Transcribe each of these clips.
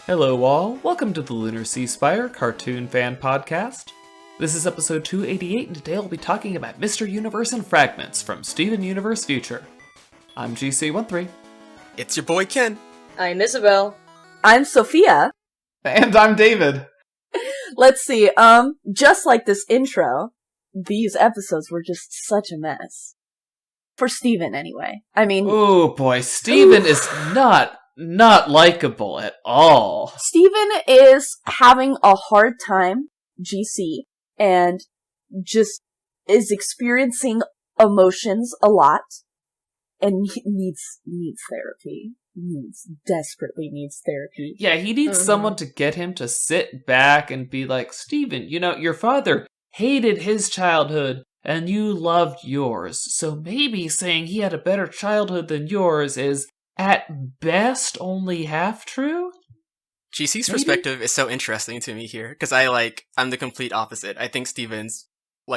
Hello all, welcome to the Lunar Sea Spire Cartoon Fan Podcast. This is episode 288 and today I'll be talking about Mr. Universe and Fragments from Steven Universe Future. I'm GC13. It's your boy Ken. I'm Isabel. I'm Sophia. And I'm David. Let's see, just like this intro, these episodes were just such a mess. For Steven, anyway. I mean... Oh boy, Steven is not likable at all. Steven is having a hard time, GC, and just is experiencing emotions a lot, and needs therapy. Desperately needs therapy. Yeah, he needs someone to get him to sit back and be like, Steven, you know, your father hated his childhood, and you loved yours, so maybe saying he had a better childhood than yours is at best only half true? GC's Maybe? perspective is so interesting to me here, because I'm the complete opposite. I think Steven's,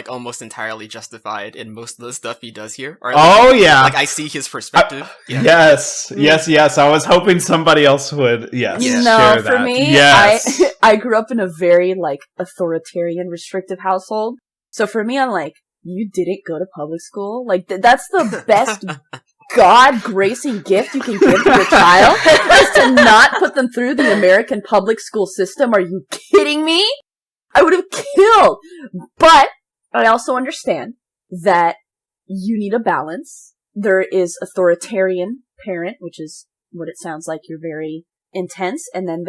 almost entirely justified in most of the stuff he does here. Or, I see his perspective. Yeah. Yes. I was hoping somebody else would, No, share for that. me, yes. I grew up in a very, authoritarian, restrictive household. So for me, I'm like, you didn't go to public school? That's the best God-gracing gift you can give to your child, is to not put them through the American public school system. Are you kidding me? I would have killed. But I also understand that you need a balance. There is authoritarian parent, which is what it sounds like. You're very intense. And then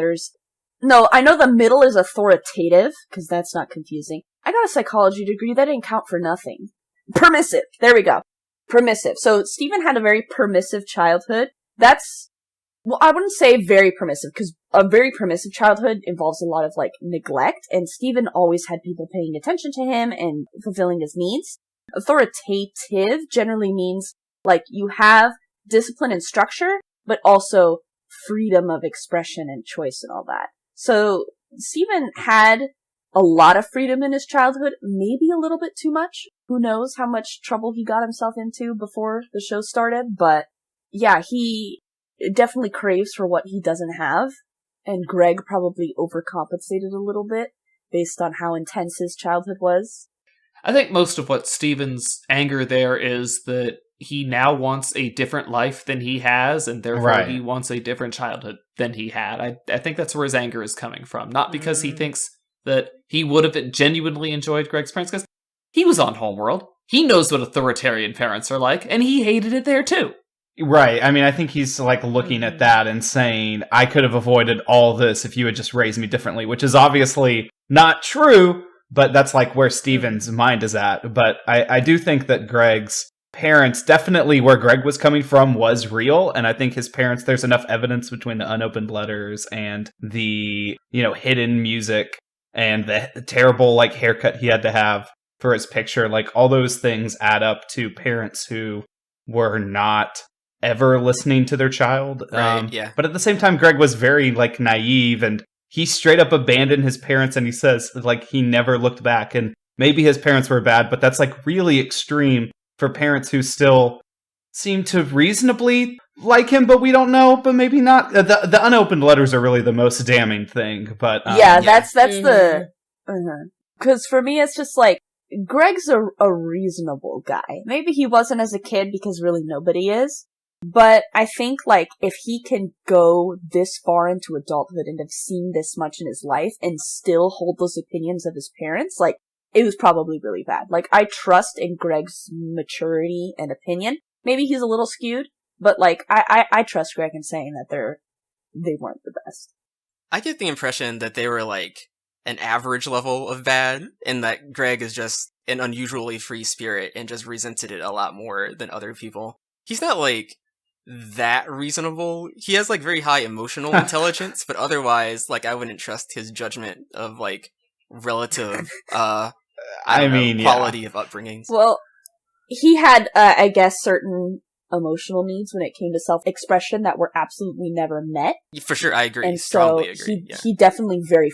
I know the middle is authoritative, because that's not confusing. I got a psychology degree. That didn't count for nothing. Permissive. There we go. Permissive. So Steven had a very permissive childhood. I wouldn't say very permissive, because a very permissive childhood involves a lot of, neglect, and Steven always had people paying attention to him and fulfilling his needs. Authoritative generally means, you have discipline and structure, but also freedom of expression and choice and all that. So Steven had a lot of freedom in his childhood, maybe a little bit too much. Who knows how much trouble he got himself into before the show started, but yeah, he definitely craves for what he doesn't have, and Greg probably overcompensated a little bit based on how intense his childhood was. I think most of what Steven's anger there is that he now wants a different life than he has, and therefore he wants a different childhood than he had. I think that's where his anger is coming from. Not because he thinks that he would have genuinely enjoyed Greg's parents, because he was on Homeworld. He knows what authoritarian parents are like, and he hated it there too. Right. I mean, I think he's looking at that and saying, I could have avoided all this if you had just raised me differently, which is obviously not true, but that's where Steven's mind is at. But I do think that Greg's parents, definitely where Greg was coming from, was real. And I think his parents, there's enough evidence between the unopened letters and the, hidden music and the terrible, haircut he had to have for his picture. All those things add up to parents who were not ever listening to their child. Right, yeah. But at the same time, Greg was very, naive, and he straight up abandoned his parents, and he says, he never looked back. And maybe his parents were bad, but that's, really extreme for parents who still seem to reasonably like him, but we don't know, but maybe not. The unopened letters are really the most damning thing, but... that's the... Because for me, it's just Greg's a reasonable guy. Maybe he wasn't as a kid, because really nobody is. But I think, if he can go this far into adulthood and have seen this much in his life and still hold those opinions of his parents, it was probably really bad. I trust in Greg's maturity and opinion. Maybe he's a little skewed, but, I trust Greg in saying that they weren't the best. I get the impression that they were, an average level of bad, and that Greg is just an unusually free spirit and just resented it a lot more than other people. He's not, that reasonable. He has, very high emotional intelligence, but otherwise, I wouldn't trust his judgment of, relative, quality of upbringings. Well, he had, I guess, certain emotional needs when it came to self-expression that were absolutely never met. For sure, I agree. And strongly so agree. he definitely very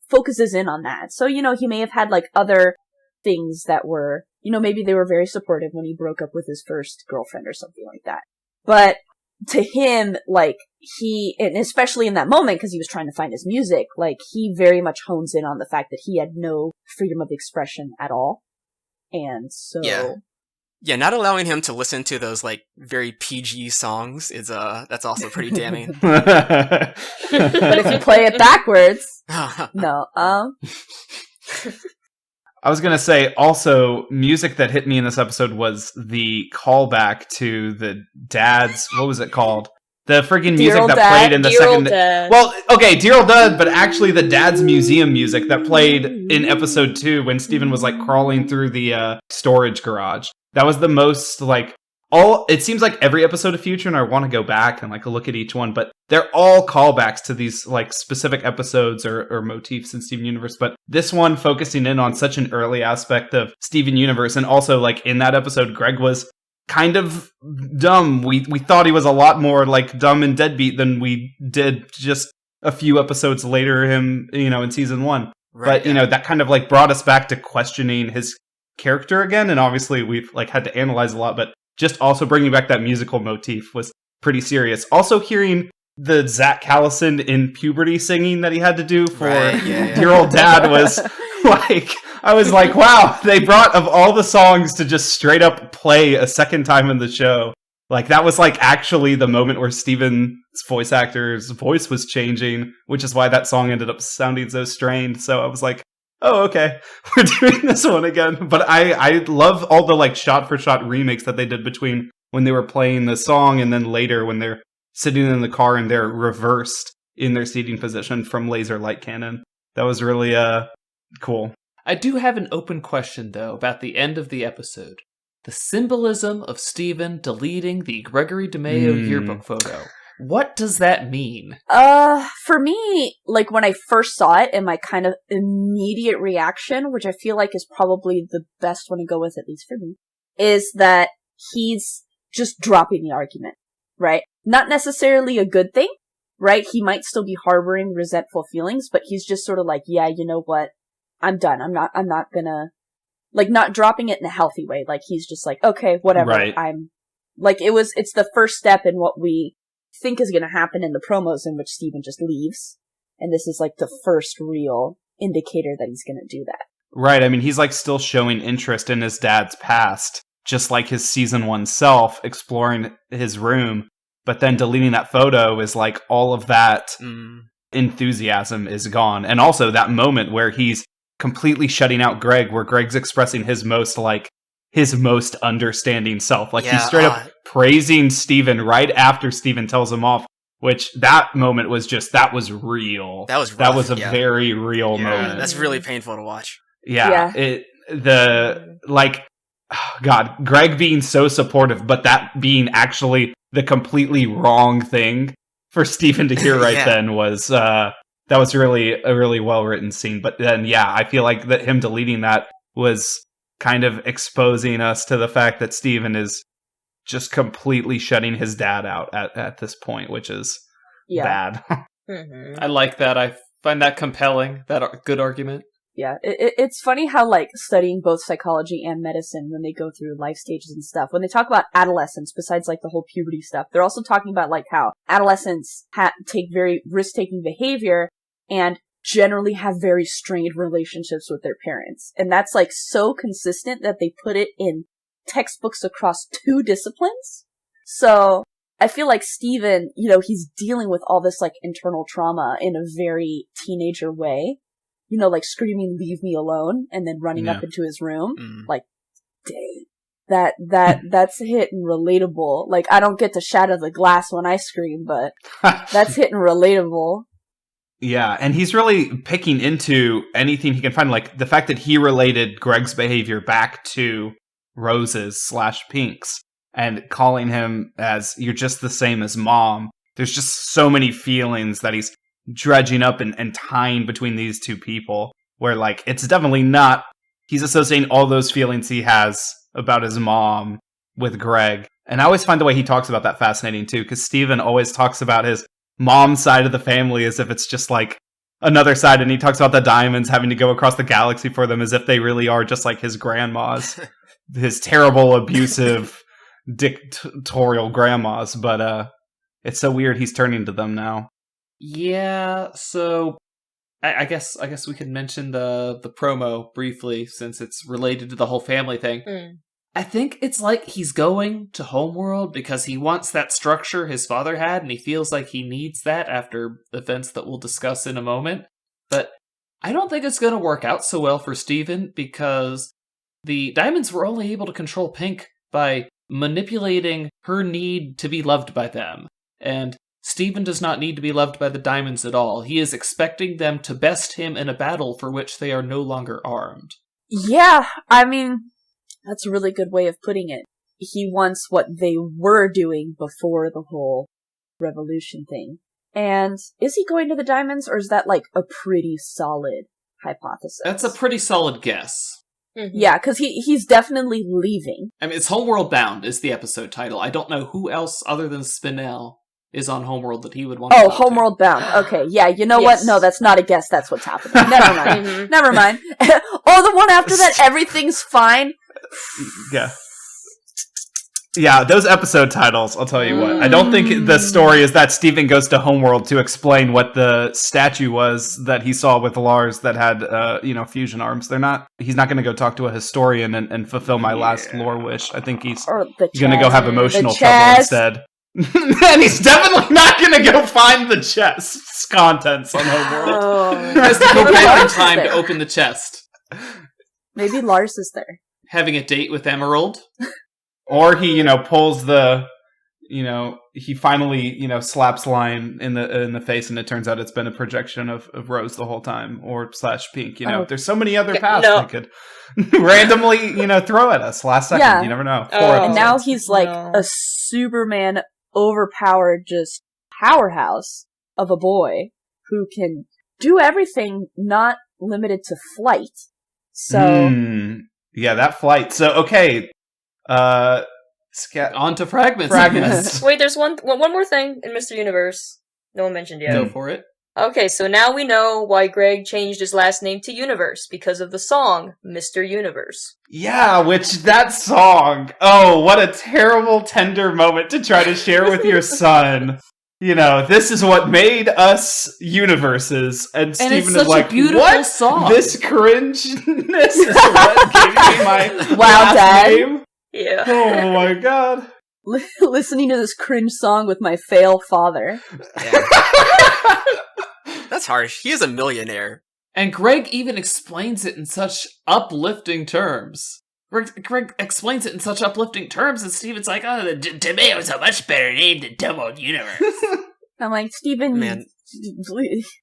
focuses in on that. So, he may have had, other things that were, maybe they were very supportive when he broke up with his first girlfriend or something like that. But to him, like, and especially in that moment, because he was trying to find his music, like, he very much hones in on the fact that he had no freedom of expression at all. And so... Yeah, not allowing him to listen to those, like, very PG songs is, that's also pretty damning. But if you play it backwards... no, I was gonna say, also, music that hit me in this episode was the callback to the dad's... What was it called? The freaking music that played in the second... Well, okay, Dear Old Dad, but actually the dad's museum music that played in episode 2 when Steven was, like, crawling through the storage garage. That was the most, like, it seems like every episode of Future, and I want to go back and, like, look at each one, but they're all callbacks to these, like, specific episodes or motifs in Steven Universe, but this one focusing in on such an early aspect of Steven Universe, and also, like, in that episode, Greg was kind of dumb. We thought he was a lot more, like, dumb and deadbeat than we did just a few episodes later him, in season 1. Right, but, that kind of, like, brought us back to questioning his character again, and obviously we've, like, had to analyze a lot, but just also bringing back that musical motif was pretty serious. Also hearing the Zach Callison in puberty singing that he had to do for Dear Old Dad was like, I was like, wow, they brought, of all the songs to just straight up play a second time in the show, like, that was, like, actually the moment where Steven's voice actor's voice was changing, which is why that song ended up sounding so strained. So I was like, oh, okay, we're doing this one again. But I love all the, like, shot-for-shot remakes that they did between when they were playing the song and then later when they're sitting in the car and they're reversed in their seating position from laser light cannon. That was really cool. I do have an open question, though, about the end of the episode. The symbolism of Steven deleting the Gregory DeMayo yearbook photo. What does that mean? For me, like, when I first saw it, and my kind of immediate reaction, which I feel like is probably the best one to go with, at least for me, is that he's just dropping the argument, right? Not necessarily a good thing, right? He might still be harboring resentful feelings, but he's just sort of like, yeah, you know what? I'm done. I'm not gonna, like, not dropping it in a healthy way. Like, he's just like, okay, whatever. Right. It's the first step in what we think is going to happen in the promos in which Steven just leaves. And this is, like, the first real indicator that he's going to do that. Right. I mean, he's, like, still showing interest in his dad's past, just like his season 1 self, exploring his room. But then deleting that photo is, like, all of that enthusiasm is gone. And also that moment where he's completely shutting out Greg, where Greg's expressing his most understanding self. Like, he's straight up praising Steven right after Steven tells him off, which that moment was that was real. That was rough, that was a very real moment. That's really painful to watch. God, Greg being so supportive, but that being actually the completely wrong thing for Steven to hear then was, that was really a really well-written scene. But then, I feel like that him deleting that was kind of exposing us to the fact that Steven is just completely shutting his dad out at this point, which is bad. I like that. I find that compelling. That good argument. Yeah, it's funny how, like, studying both psychology and medicine, when they go through life stages and stuff, when they talk about adolescence, besides, like, the whole puberty stuff, they're also talking about, like, how adolescents take very risk-taking behavior and generally have very strained relationships with their parents. And that's, like, so consistent that they put it in textbooks across 2 disciplines. So I feel like Steven, he's dealing with all this, like, internal trauma in a very teenager way. Like, screaming, "Leave me alone," and then running up into his room. Like, dang. That's hitting relatable. Like, I don't get to shatter the glass when I scream, but that's hitting relatable. Yeah, and he's really picking into anything he can find. Like, the fact that he related Greg's behavior back to Rose's / Pink's and calling him as, "You're just the same as Mom." There's just so many feelings that he's dredging up and tying between these two people, where, like, it's definitely not, he's associating all those feelings he has about his mom with Greg. And I always find the way he talks about that fascinating too, because Steven always talks about his mom's side of the family as if it's just like another side, and he talks about the diamonds having to go across the galaxy for them as if they really are just like his grandmas, his terrible, abusive, dictatorial grandmas. But it's so weird he's turning to them now. Yeah, so I guess we could mention the promo briefly since it's related to the whole family thing. I think it's like he's going to Homeworld because he wants that structure his father had, and he feels like he needs that after events that we'll discuss in a moment. But I don't think it's going to work out so well for Steven because the Diamonds were only able to control Pink by manipulating her need to be loved by them. And Steven does not need to be loved by the Diamonds at all. He is expecting them to best him in a battle for which they are no longer armed. Yeah, I mean, that's a really good way of putting it. He wants what they were doing before the whole revolution thing. And is he going to the Diamonds, or is that like a pretty solid hypothesis? That's a pretty solid guess. Mm-hmm. Yeah, because he's definitely leaving. I mean, it's Homeworld Bound is the episode title. I don't know who else other than Spinell is on Homeworld that he would want to talk Homeworld to. Bound. Okay, yeah, you know what? No, that's not a guess. That's what's happening. Never mind. Never mind. The one after that, everything's fine. Yeah. Yeah, those episode titles, I'll tell you what. I don't think the story is that Steven goes to Homeworld to explain what the statue was that he saw with Lars that had, fusion arms. He's not going to go talk to a historian and fulfill my last lore wish. I think he's going to go have emotional trouble instead. And he's definitely not going to go find the chest's contents on Homeworld. He has to go back in time to open the chest. Maybe Lars is there. Having a date with Emerald. Or he, pulls the, he finally, slaps Lion in the face, and it turns out it's been a projection of Rose the whole time, or / Pink. There's so many other paths they could randomly, throw at us last second. Yeah. You never know. And now he's like a Superman overpowered, just powerhouse of a boy who can do everything, not limited to flight. So yeah, that flight. So okay. On to Fragments. Wait, there's one more thing in Mr. Universe no one mentioned yet. Go for it. Okay, so now we know why Greg changed his last name to Universe, because of the song Mr. Universe. Yeah, that song, oh, what a terrible, tender moment to try to share with your son. This is what made us universes. And Steven is like, what? Song. This cringeness is what gave me my last Dad. name? Yeah. Oh my god. Listening to this cringe song with my fail father. Yeah. That's harsh. He is a millionaire. And Greg even explains it in such uplifting terms. Greg explains it in such uplifting terms, and Steven's like, oh, Tomato is a much better name than Dumb Old Universe. I'm like, Steven... Man.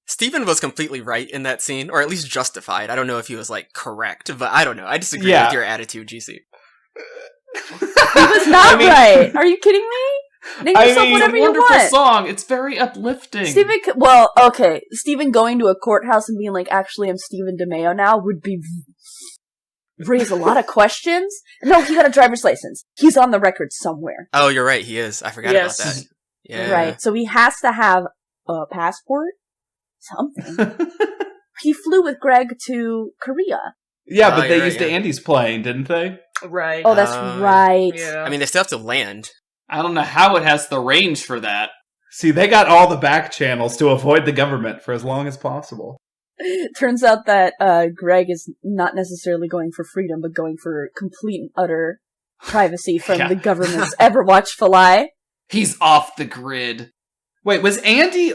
Steven was completely right in that scene, or at least justified. I don't know if he was, correct, but I don't know. I disagree with your attitude, GC. He was not right. Are you kidding me? Name yourself whatever you wonderful want. Song. It's very uplifting. Steven going to a courthouse and being like, actually, I'm Steven DeMeo now would be... raise a lot of questions. No, he got a driver's license. He's on the record somewhere. Oh, you're right. He is. I forgot about that. Yeah. Right. So he has to have a passport? Something. He flew with Greg to Korea. Yeah, but they used Andy's plane, didn't they? Right. Oh, that's right. Yeah. I mean, they still have to land. I don't know how it has the range for that. See, they got all the back channels to avoid the government for as long as possible. Turns out that Greg is not necessarily going for freedom, but going for complete and utter privacy from the government's ever-watchful eye. He's off the grid. Wait, was Andy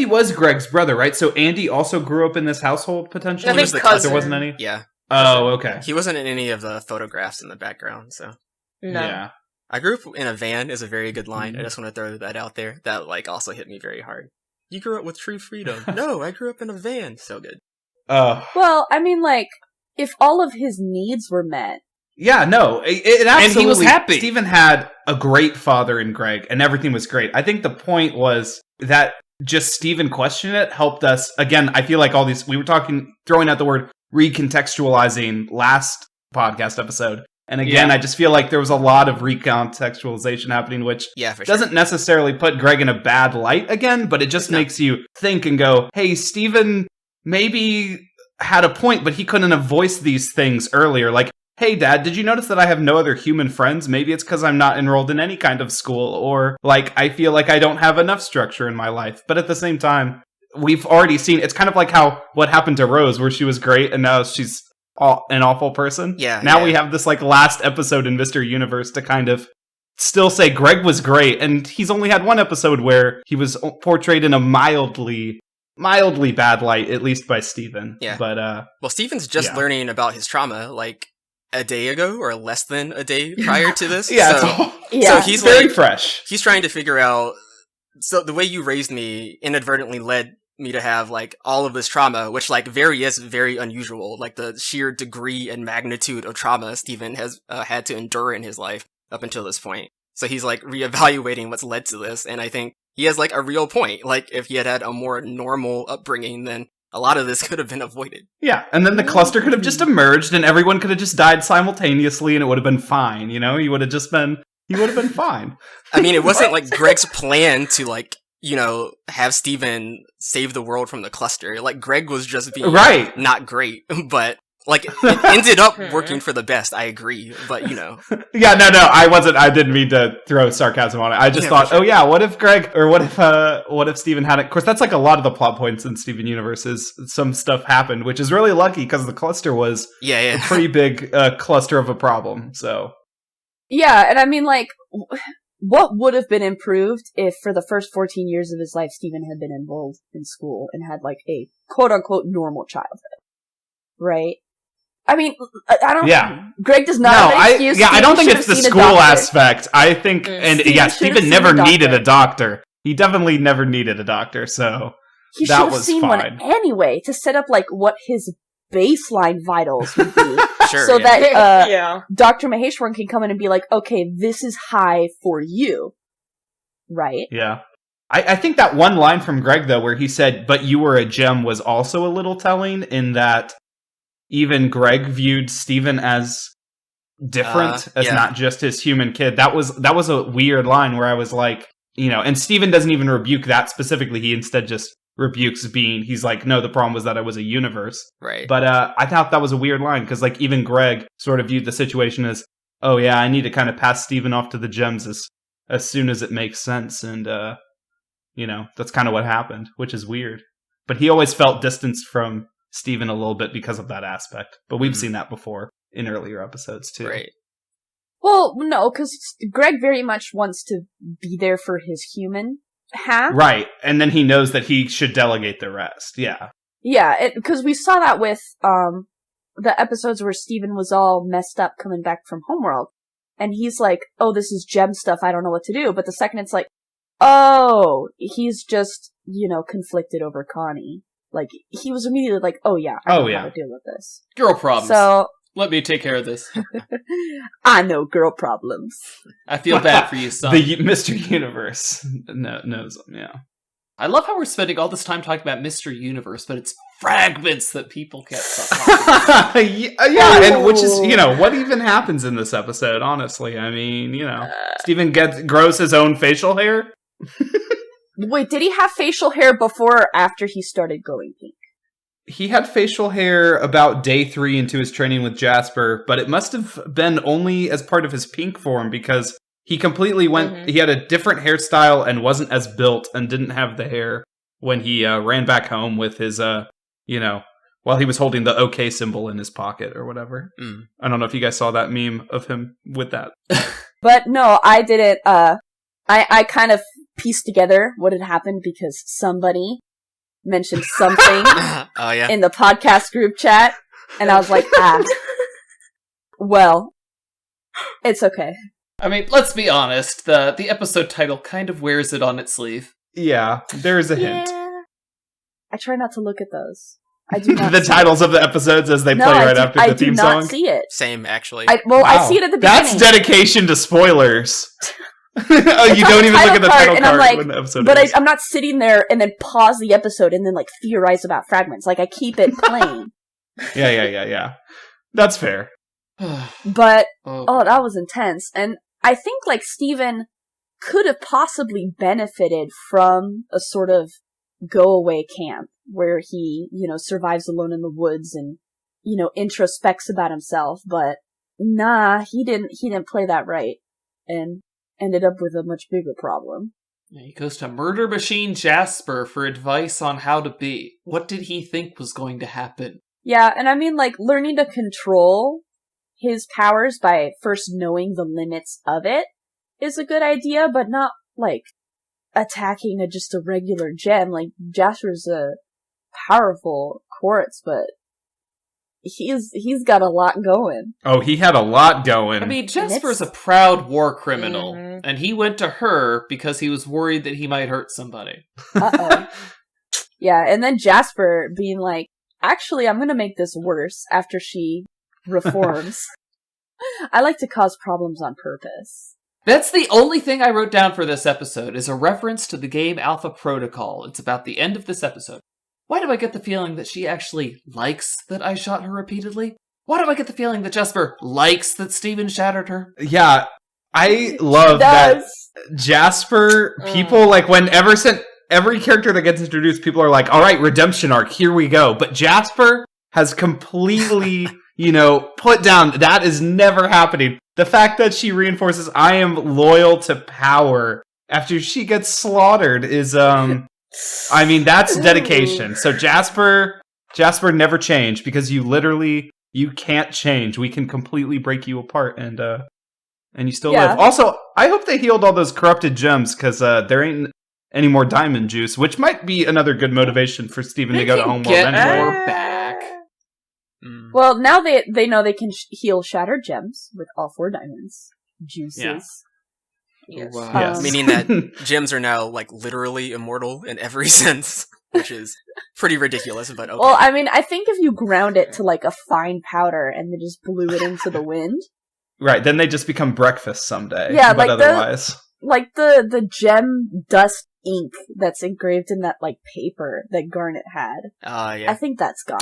was Greg's brother, right? So Andy also grew up in this household, potentially? I think cousin. There wasn't any? Yeah. Oh, okay. He wasn't in any of the photographs in the background, so. No. Yeah. I grew up in a van is a very good line. I just want to throw that out there. That, also hit me very hard. You grew up with true freedom. No, I grew up in a van. So good. Well, I mean, if all of his needs were met. Yeah, no, it absolutely. And he was happy. Steven had a great father in Greg, and everything was great. I think the point was that just Steven questioning it helped us. Again, I feel like all these, we were throwing out the word recontextualizing last podcast episode. And again, I just feel like there was a lot of recontextualization happening, which doesn't necessarily put Greg in a bad light again, but it just makes you think and go, hey, Steven maybe had a point, but he couldn't have voiced these things earlier. hey dad, did you notice that I have no other human friends? Maybe it's because I'm not enrolled in any kind of school, or like I feel like I don't have enough structure in my life. But at the same time, we've already seen, it's kind of like how what happened to Rose, where she was great and now she's an awful person. Yeah. Now we have this like last episode in Mr. Universe to kind of still say Greg was great, and he's only had one episode where he was portrayed in a mildly bad light, at least by Steven. Yeah. But well, Steven's just learning about his trauma like a day ago or less than a day prior to this. So he's very fresh. He's trying to figure out, so the way you raised me inadvertently led me to have like all of this trauma, which like is very unusual, like the sheer degree and magnitude of trauma Steven has had to endure in his life up until this point. So he's like reevaluating what's led to this, and I think he has like a real point. Like if he had a more normal upbringing, then a lot of this could have been avoided. Yeah, and then the cluster could have just emerged and everyone could have just died simultaneously and it would have been fine, you know? He would have been fine. I mean, it wasn't like Greg's plan to like, have Steven save the world from the cluster. Like Greg was just being not great, but like it ended up working for the best. I agree, but Yeah, no, I didn't mean to throw sarcasm on it. I just thought, sure. Oh yeah, what if Steven hadn't, of course that's like a lot of the plot points in Steven Universe is some stuff happened, which is really lucky because the cluster was a pretty big cluster of a problem, so. Yeah, and I mean like, what would have been improved if for the first 14 years of his life Steven had been enrolled in school and had like a quote-unquote normal childhood, right? I mean, I don't. Yeah. Greg does not have an excuse. I don't think it's the school aspect. I think, Steven never needed a doctor. He definitely never needed a doctor, so he that should have was seen fine. one anyway to set up like what his baseline vitals would be, sure, so that Dr. Maheshwaran can come in and be like, okay, this is high for you, right? Yeah. I think that one line from Greg though, where he said, "But you were a gem," was also a little telling in that. Even Greg viewed Steven as different, as not just his human kid. That was a weird line where I was like, and Steven doesn't even rebuke that specifically. He instead just rebukes he's like, no, the problem was that I was a universe. Right. But I thought that was a weird line because like even Greg sort of viewed the situation as, oh yeah, I need to kind of pass Steven off to the gems as soon as it makes sense. And, that's kind of what happened, which is weird. But he always felt distance from Steven a little bit because of that aspect. But we've seen that before in earlier episodes too. Right. Well, no, because Greg very much wants to be there for his human half. Right. And then he knows that he should delegate the rest. Yeah. Yeah, because we saw that with the episodes where Steven was all messed up coming back from Homeworld. And he's like, oh, this is gem stuff, I don't know what to do. But the second it's like, oh, he's just, conflicted over Connie. Like, he was immediately like, oh yeah, I know how to deal with this. Girl problems. So, let me take care of this. I know girl problems. I feel bad for you, son. The Mr. Universe knows them, yeah. I love how we're spending all this time talking about Mr. Universe, but it's Fragments that people can't stop talking about. Yeah, and which is, what even happens in this episode, honestly? I mean, Steven grows his own facial hair. Wait, did he have facial hair before or after he started going pink? He had facial hair about day 3 into his training with Jasper, but it must have been only as part of his pink form because he completely went, he had a different hairstyle and wasn't as built and didn't have the hair when he ran back home with his, while he was holding the OK symbol in his pocket or whatever. I don't know if you guys saw that meme of him with that. But no, I didn't, I kind of pieced together what had happened because somebody mentioned something in the podcast group chat, and I was like, well, it's okay. I mean, let's be honest, the episode title kind of wears it on its sleeve. Yeah, there's a hint. I try not to look at those. I do not the titles of the episodes as they play right after the theme song? I do not see it. Same, actually. I see it at the beginning. That's dedication to spoilers. You don't even look at the title card when the episode is. I'm not sitting there and then pause the episode and then like theorize about fragments. Like I keep it plain. Yeah. That's fair. But that was intense. And I think like Steven could have possibly benefited from a sort of go away camp where he, survives alone in the woods and, introspects about himself. But nah, he didn't play that right, and ended up with a much bigger problem. Yeah, he goes to Murder Machine Jasper for advice on how to be. What did he think was going to happen? Yeah, and I mean, like, learning to control his powers by first knowing the limits of it is a good idea, but not, like, attacking just a regular gem. Like, Jasper's a powerful quartz, but he's got a lot going. Oh, he had a lot going. I mean, Jasper's a proud war criminal, and he went to her because he was worried that he might hurt somebody. Uh-oh. Yeah, and then Jasper being like, actually, I'm gonna make this worse after she reforms. I like to cause problems on purpose. That's the only thing I wrote down for this episode, is a reference to the game Alpha Protocol. It's about the end of this episode. Why do I get the feeling that she actually likes that I shot her repeatedly? Why do I get the feeling that Jasper likes that Steven shattered her? Yeah, I love that Jasper, people, like, every character that gets introduced, people are like, all right, redemption arc, here we go. But Jasper has completely, put down, that is never happening. The fact that she reinforces, I am loyal to power after she gets slaughtered is, I mean, that's dedication. So Jasper never changed, because you can't change. We can completely break you apart, and you still live. Also, I hope they healed all those corrupted gems, because there ain't any more diamond juice, which might be another good motivation for Steven to go to Homeworld anyway. More back. Well, now they know they can heal shattered gems with all 4 diamonds. Juices. Yeah. Yes. Wow. Yes. Meaning that gems are now, like, literally immortal in every sense, which is pretty ridiculous, but okay. Well, I mean, I think if you ground it to, like, a fine powder and then just blew it into the wind. Right, then they just become breakfast someday. Yeah, but like otherwise. the gem dust ink that's engraved in that, like, paper that Garnet had. Yeah. I think that's gone.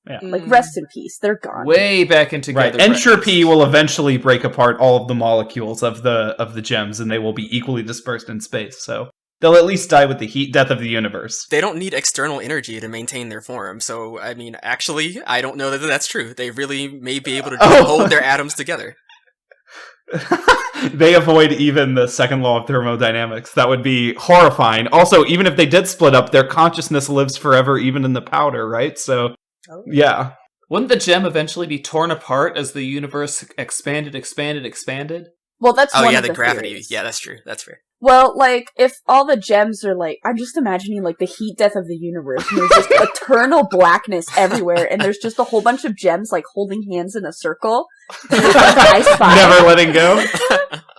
Yeah. Like, rest in peace. They're gone. Way back into together. Right. Entropy will eventually break apart all of the molecules of the gems, and they will be equally dispersed in space. So they'll at least die with the heat death of the universe. They don't need external energy to maintain their form, so, I mean, actually, I don't know that that's true. They really may be able to hold their atoms together. They avoid even the second law of thermodynamics. That would be horrifying. Also, even if they did split up, their consciousness lives forever, even in the powder, right? So, yeah. Wouldn't the gem eventually be torn apart as the universe expanded? Well, that's one of the gravity. theories. Yeah, that's true. That's fair. Well, like, if all the gems are, like, I'm just imagining, like, the heat death of the universe, and there's just eternal blackness everywhere, and there's just a whole bunch of gems, like, holding hands in a circle. Never letting go?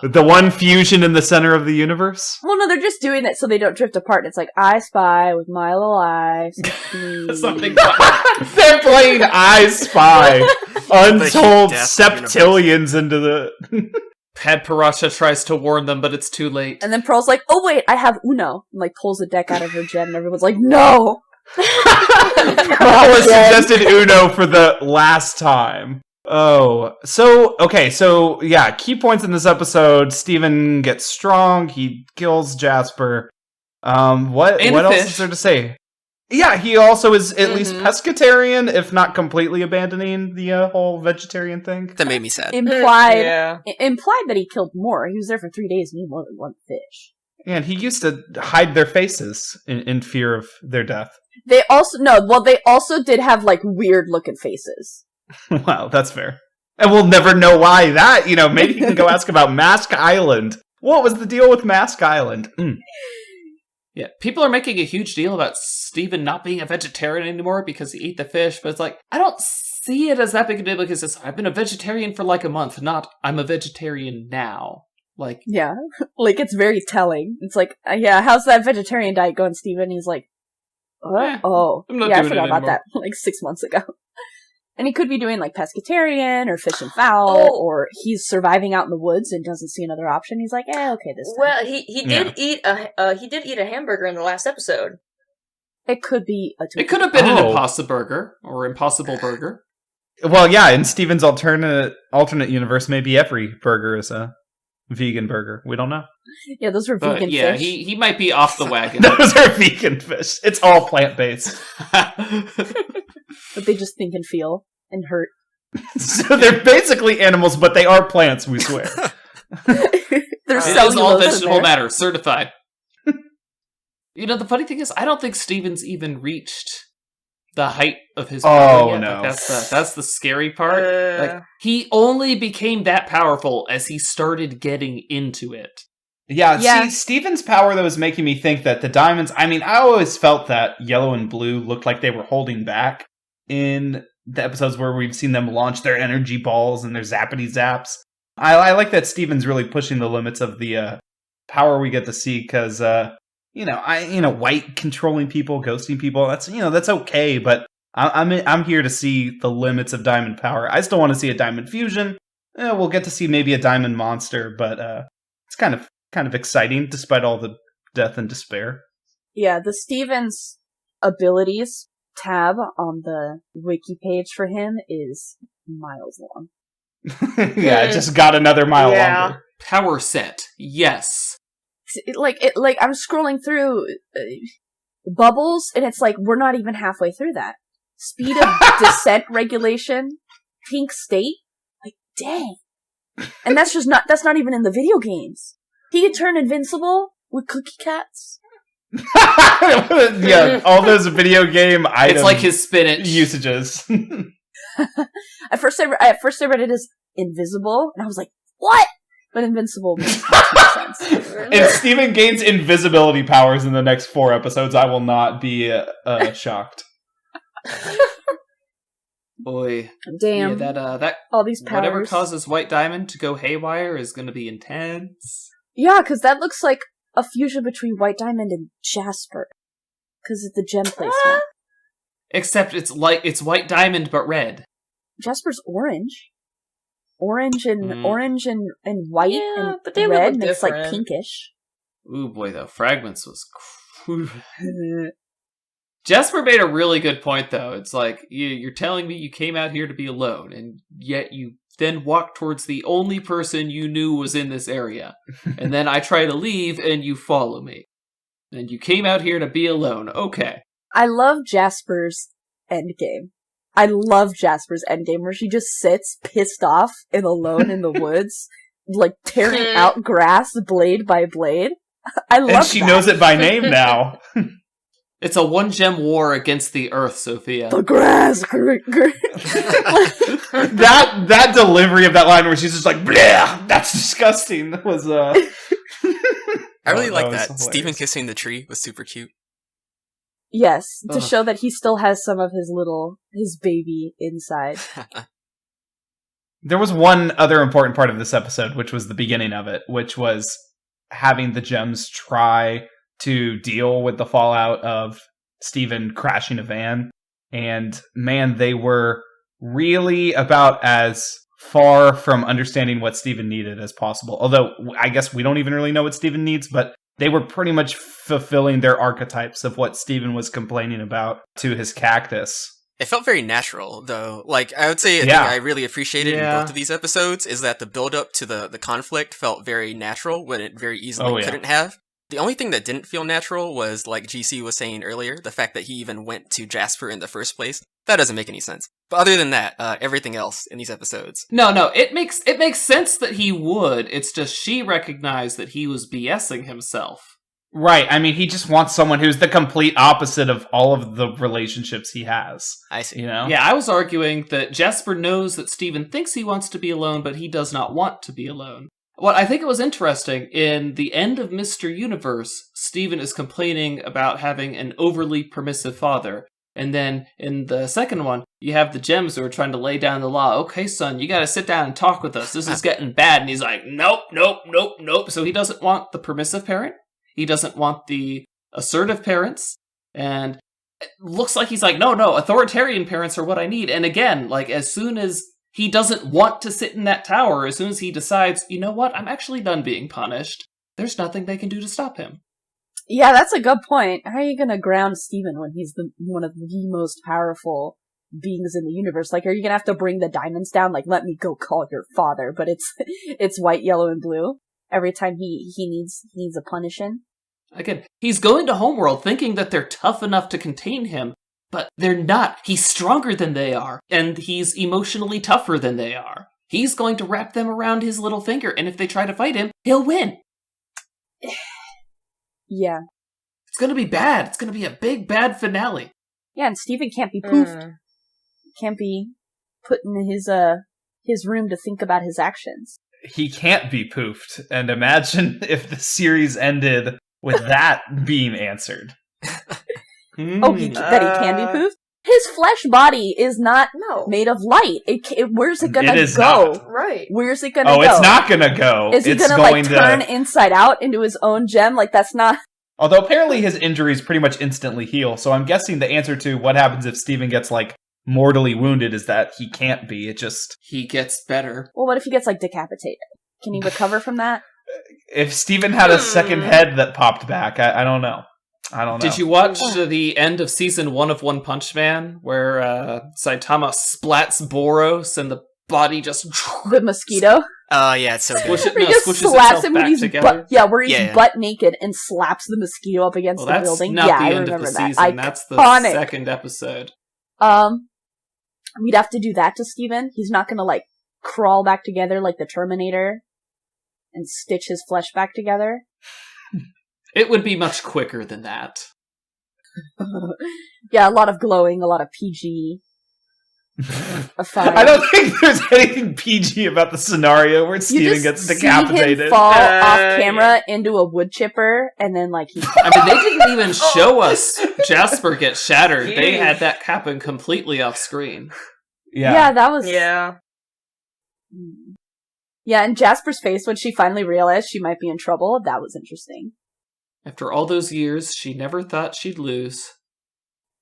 The one fusion in the center of the universe? Well, no, they're just doing it so they don't drift apart. It's like, I spy with my little eyes. Something. They're playing I Spy. Untold death septillions into the... Pad Paracha tries to warn them, but it's too late. And then Pearl's like, oh wait, I have Uno. And, like, pulls the deck out of her gem, and everyone's like, no! Pearl has suggested Uno for the last time. Oh, so yeah, key points in this episode. Steven gets strong, he kills Jasper. What else is there to say? Yeah, he also is at least pescatarian, if not completely abandoning the whole vegetarian thing. That made me sad. Implied that he killed more. He was there for 3 days and he more than one fish. And he used to hide their faces in fear of their death. They also did have, like, weird looking faces. Wow, that's fair. And we'll never know why that, maybe you can go ask about Mask Island. What was the deal with Mask Island? Yeah, people are making a huge deal about Steven not being a vegetarian anymore because he ate the fish, but it's like, I don't see it as that big a deal because it's, I've been a vegetarian for like a month, not I'm a vegetarian now. Like, yeah, like, it's very telling. It's like, yeah, how's that vegetarian diet going, Steven? He's like, what? I forgot about that, like, 6 months ago. And he could be doing, like, pescatarian or fish and fowl, or he's surviving out in the woods and doesn't see another option. He's like, okay, this time. Well, he did eat a hamburger in the last episode. It could be a it could have been an Impossible Burger or Impossible Burger. Well, yeah, in Steven's alternate universe, maybe every burger is a vegan burger. We don't know. Yeah, those were vegan yeah, fish. he might be off the wagon. Those are vegan fish. It's all plant-based. But they just think and feel and hurt. So they're basically animals, but they are plants, we swear. They're It is all cellulose in vegetable there. matter, certified. The funny thing is, I don't think Steven's even reached the height of his power yet. No. Like, that's the scary part. Like, he only became that powerful as he started getting into it. Yeah, Yeah. see, Steven's power, though, is making me think that the diamonds... I mean, I always felt that yellow and blue looked like they were holding back in the episodes where we've seen them launch their energy balls and their zappity zaps. I like that Steven's really pushing the limits of the power we get to see, because, white controlling people, ghosting people, that's okay, but I'm here to see the limits of diamond power. I still want to see a diamond fusion. We'll get to see maybe a diamond monster, but it's kind of exciting despite all the death and despair. Yeah, the Stevens abilities tab on the wiki page for him is miles long. Yeah, it just got another mile longer. Power set, yes. I'm scrolling through bubbles, and it's like we're not even halfway through that. Speed of descent regulation, pink state, like dang. And that's not even in the video games. He could turn invincible with cookie cats. Yeah, all those video game items. It's like his spinach usages. At first I read it as invisible, and I was like, what? But invincible makes more sense. If Steven gains invisibility powers in the next 4 episodes, I will not be shocked. Boy, Damn. yeah, that all these powers. whatever causes White Diamond to go haywire is going to be intense. Yeah, because that looks like a fusion between White Diamond and Jasper. Because of the gem placement. Except it's White Diamond but red. Jasper's orange. Orange and white and but they would red look makes like different. pinkish. Ooh boy, though, Fragments was Jasper made a really good point, though. It's like, you're telling me you came out here to be alone, and yet you then walk towards the only person you knew was in this area. And then I try to leave, and you follow me. And you came out here to be alone. Okay. I love Jasper's endgame. I love Jasper's endgame, where she just sits pissed off and alone in the woods, like tearing out grass blade by blade. I love And she knows it by name now. It's a one-gem war against the Earth, Sophia. The grass. that delivery of that line where she's just like, "Bleh, that's disgusting." That was I really like was that. hilarious. Stephen kissing the tree was super cute. Yes, to Ugh. show that he still has some of his baby inside. There was one other important part of this episode, which was the beginning of it, which was having the gems try to deal with the fallout of Steven crashing a van. And man, they were really about as far from understanding what Steven needed as possible. Although, I guess we don't even really know what Steven needs, but they were pretty much fulfilling their archetypes of what Steven was complaining about to his cactus. It felt very natural, though. Like, I would say, a thing Yeah. I really appreciated in Yeah. both of these episodes is that the build-up to the conflict felt very natural when it very easily couldn't have. The only thing that didn't feel natural was, like GC was saying earlier, the fact that he even went to Jasper in the first place. That doesn't make any sense. But other than that, everything else in these episodes. No, it makes sense that he would. It's just she recognized that he was BSing himself. Right. I mean, he just wants someone who's the complete opposite of all of the relationships he has. I see. You know? Yeah, I was arguing that Jasper knows that Steven thinks he wants to be alone, but he does not want to be alone. What I think it was interesting, in the end of Mr. Universe, Steven is complaining about having an overly permissive father. And then in the second one, you have the gems who are trying to lay down the law. Okay, son, you gotta sit down and talk with us. This is getting bad. And he's like, nope. So he doesn't want the permissive parent. He doesn't want the assertive parents. And it looks like he's like, no, authoritarian parents are what I need. And again, like, as soon as he doesn't want to sit in that tower, as soon as he decides, you know what, I'm actually done being punished, there's nothing they can do to stop him. Yeah, that's a good point. How are you gonna ground Steven when he's one of the most powerful beings in the universe? Like, are you gonna have to bring the diamonds down? Like, let me go call your father, but it's white, yellow, and blue every time he needs a punishing. Again, he's going to Homeworld thinking that they're tough enough to contain him, But they're not. He's stronger than they are, and he's emotionally tougher than they are. He's going to wrap them around his little finger, and if they try to fight him, he'll win. Yeah. It's going to be bad. It's going to be a big, bad finale. Yeah, and Steven can't be poofed. Can't be put in his room to think about his actions. He can't be poofed. And imagine if the series ended with that being answered. That he can be poofed? His flesh body is not made of light. Where's it gonna go? Not. Right. Where's it gonna go? Oh, it's not gonna go. Is he gonna turn inside out into his own gem? Like, that's not... Although apparently his injuries pretty much instantly heal, so I'm guessing the answer to what happens if Steven gets, like, mortally wounded is that he can't be. He gets better. Well, what if he gets, like, decapitated? Can he recover from that? If Steven had a second head that popped back, I don't know. Did you watch the end of season 1 of One Punch Man, where Saitama splats Boros and the body just... The mosquito? Yeah, it's so good. He just slaps him when he's butt naked and slaps the mosquito up against the building. Not yeah, the I end remember of the that. season. That's the second episode. We'd have to do that to Steven. He's not gonna, like, crawl back together like the Terminator and stitch his flesh back together. It would be much quicker than that. Yeah, a lot of glowing, a lot of PG. I don't think there's anything PG about the scenario where Steven gets decapitated. See him fall off camera into a wood chipper, and then, like, he... I mean, they didn't even show us Jasper get shattered. They had that happen completely off screen. Yeah, that was... Yeah. Yeah, and Jasper's face when she finally realized she might be in trouble, that was interesting. After all those years, she never thought she'd lose.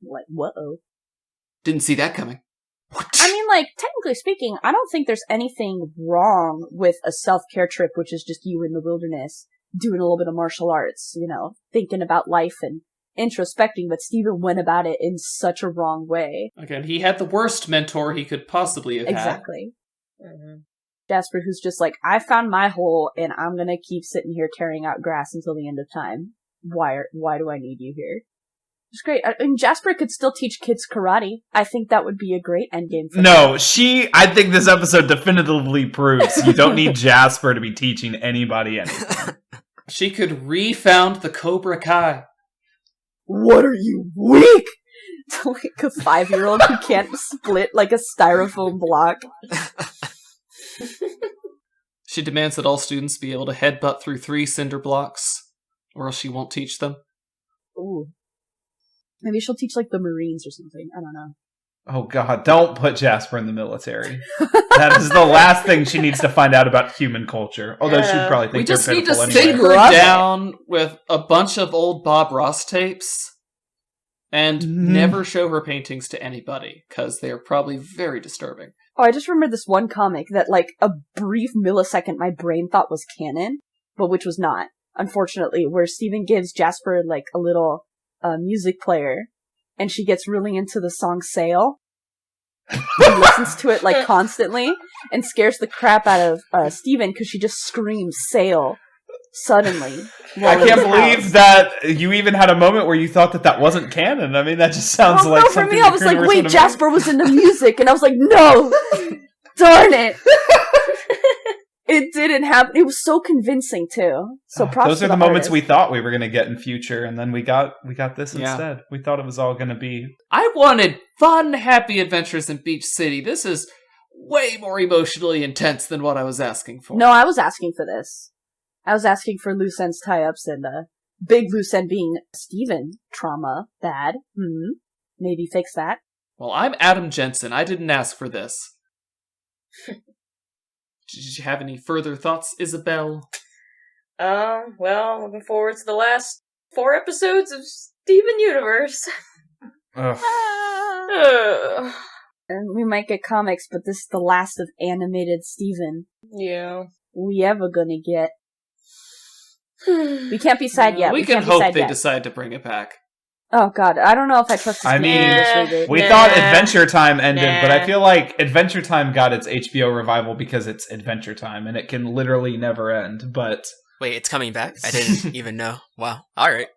Like, whoa. Didn't see that coming. I mean, like, technically speaking, I don't think there's anything wrong with a self-care trip, which is just you in the wilderness, doing a little bit of martial arts, you know, thinking about life and introspecting, but Steven went about it in such a wrong way. Again, he had the worst mentor he could possibly have had. Exactly. Mm-hmm. Jasper, who's just like, I found my hole, and I'm gonna keep sitting here carrying out grass until the end of time. Why do I need you here? It's great. I mean, Jasper could still teach kids karate. I think that would be a great endgame for them. I think this episode definitively proves you don't need Jasper to be teaching anybody anything. She could refound the Cobra Kai. What are you, weak? Like a 5-year-old who can't split like a styrofoam block. She demands that all students be able to headbutt through 3 cinder blocks, or else she won't teach them. Ooh. Maybe she'll teach, like, the Marines or something. I don't know. Oh, God. Don't put Jasper in the military. That is the last thing she needs to find out about human culture. Although she'd probably think they're pitiful anyway. We just need to sit her down with a bunch of old Bob Ross tapes and never show her paintings to anybody, because they are probably very disturbing. Oh, I just remembered this one comic that, like, a brief millisecond my brain thought was canon, but which was not, unfortunately, where Steven gives Jasper, like, a little music player, and she gets really into the song Sail, and listens to it, like, constantly, and scares the crap out of Steven because she just screams Sail suddenly. I can't believe that you even had a moment where you thought that wasn't canon. I mean, that just sounds like something... for me, I was like, wait, Jasper was into music, and I was like, no! Darn it! It didn't happen. It was so convincing, too. So props those to are the artist. moments we thought we were going to get in future, and then we got this instead. We thought it was all going to be... I wanted fun, happy adventures in Beach City. This is way more emotionally intense than what I was asking for. No, I was asking for this. I was asking for loose ends tie-ups, and big loose end being Steven trauma. Bad. Maybe fix that. Well, I'm Adam Jensen. I didn't ask for this. Did you have any further thoughts, Isabel? Well, looking forward to the last 4 episodes of Steven Universe. Ugh. And we might get comics, but this is the last of animated Steven. Yeah. We ever gonna get. We can't be sad yet. We can hope they decide to bring it back. Oh god, I don't know if I trust this. I mean, we thought Adventure Time ended, but I feel like Adventure Time got its HBO revival because it's Adventure Time, and it can literally never end, but... Wait, it's coming back? I didn't even know. Wow. Alright.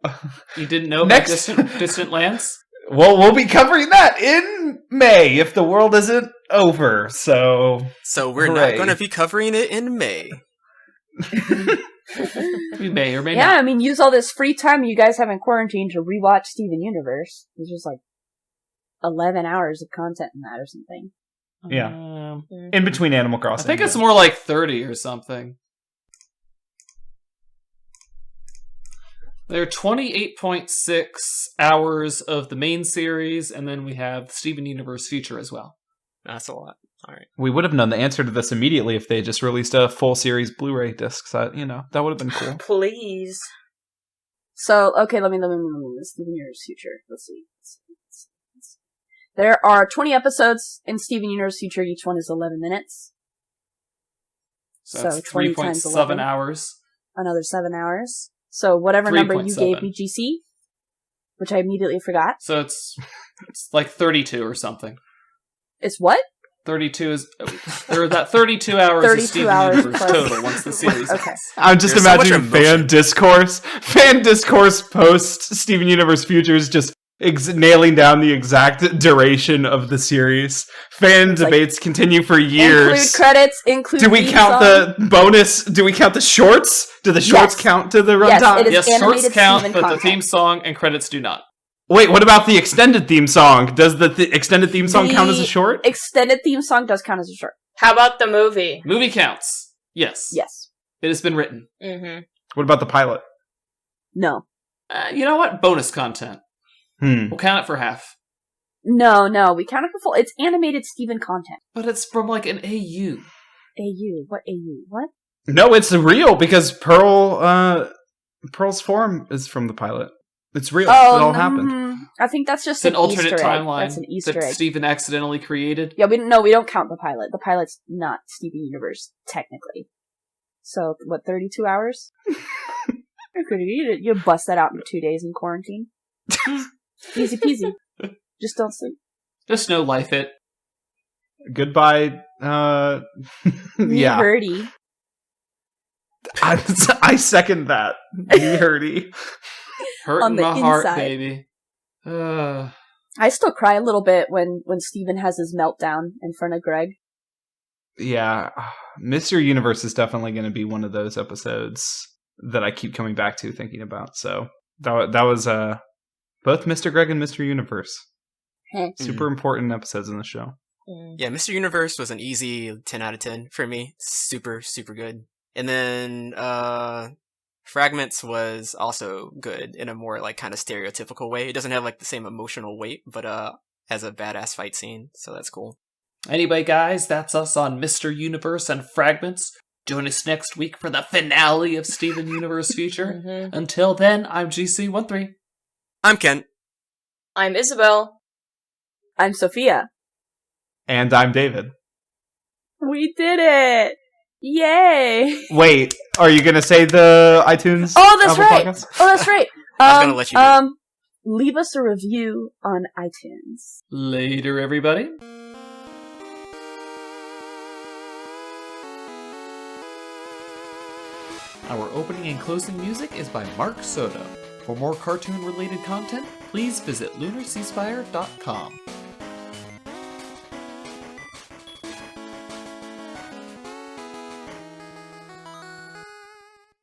You didn't know about Distant Lands? Well, we'll be covering that in May if the world isn't over. So we're not going to be covering it in May. We may or may Yeah, not. I mean, use all this free time you guys have in quarantine to rewatch Steven Universe. There's just like 11 hours of content in that or something. Yeah. In between Animal Crossing. I think it's more like 30 or something. There are 28.6 hours of the main series, and then we have Steven Universe Future as well. That's a lot. All right. We would have known the answer to this immediately if they just released a full series Blu-ray disc. So, that would have been cool. Please. So, okay, let me Steven Universe Future. Let's see. There are 20 episodes in Steven Universe Future. Each one is 11 minutes. So that's 20 times 3.7 hours. Another 7 hours. So whatever number you gave me, GC, which I immediately forgot. So it's like 32 or something. It's what? 32 is... There are that 32 hours 32 of Steven hours Universe plus- total once the series Okay. ends. I'm just There's so much imagining emotion. fan discourse post Steven Universe Futures just nailing down the exact duration of the series. Fan debates continue for years. Include credits, include Do we theme count song. the bonus? Do we count the shorts? Do the shorts Yes. count to the Yes, runtime? it is Yes, animated shorts count, Steven but content. the theme song and credits do not. Wait, what about the extended theme song? Does the extended theme song count as a short? Extended theme song does count as a short. How about the movie? Movie counts. Yes. Yes. It has been written. Mm-hmm. What about the pilot? No. You know what? Bonus content. We'll count it for half. No, we count it for full. It's animated Steven content. But it's from like an AU. AU. What AU? What? No, it's real because Pearl's form is from the pilot. It's real. It all happened. I think that's just It's an alternate Easter egg. timeline That's an Easter that egg. Steven accidentally created. Yeah, we don't count the pilot. The pilot's not Steven Universe, technically. So, what, 32 hours? You bust that out in 2 days in quarantine. Easy peasy. Just don't sleep. Just no life it. Goodbye. Me Yeah. hurty. I second that. You hurty. Hurt On in the my heart, inside. baby. I still cry a little bit when Steven has his meltdown in front of Greg. Yeah. Mr. Universe is definitely going to be one of those episodes that I keep coming back to thinking about. So that was both Mr. Greg and Mr. Universe. Super important episodes in the show. Yeah, Mr. Universe was an easy 10 out of 10 for me. Super, super good. And then Fragments was also good in a more like kind of stereotypical way. It doesn't have like the same emotional weight, but has a badass fight scene, so that's cool. Anyway, guys, that's us on Mr. Universe and Fragments. Join us next week for the finale of Steven Universe Future. Mm-hmm. Until then, I'm GC13. I'm Ken. I'm Isabel. I'm Sophia. And I'm David. We did it! Yay! Wait, are you going to say the iTunes? Oh, that's Apple right! Podcasts? Oh, that's right! I was gonna let you do it. Leave us a review on iTunes. Later, everybody. Our opening and closing music is by Mark Soto. For more cartoon-related content, please visit lunarceasefire.com.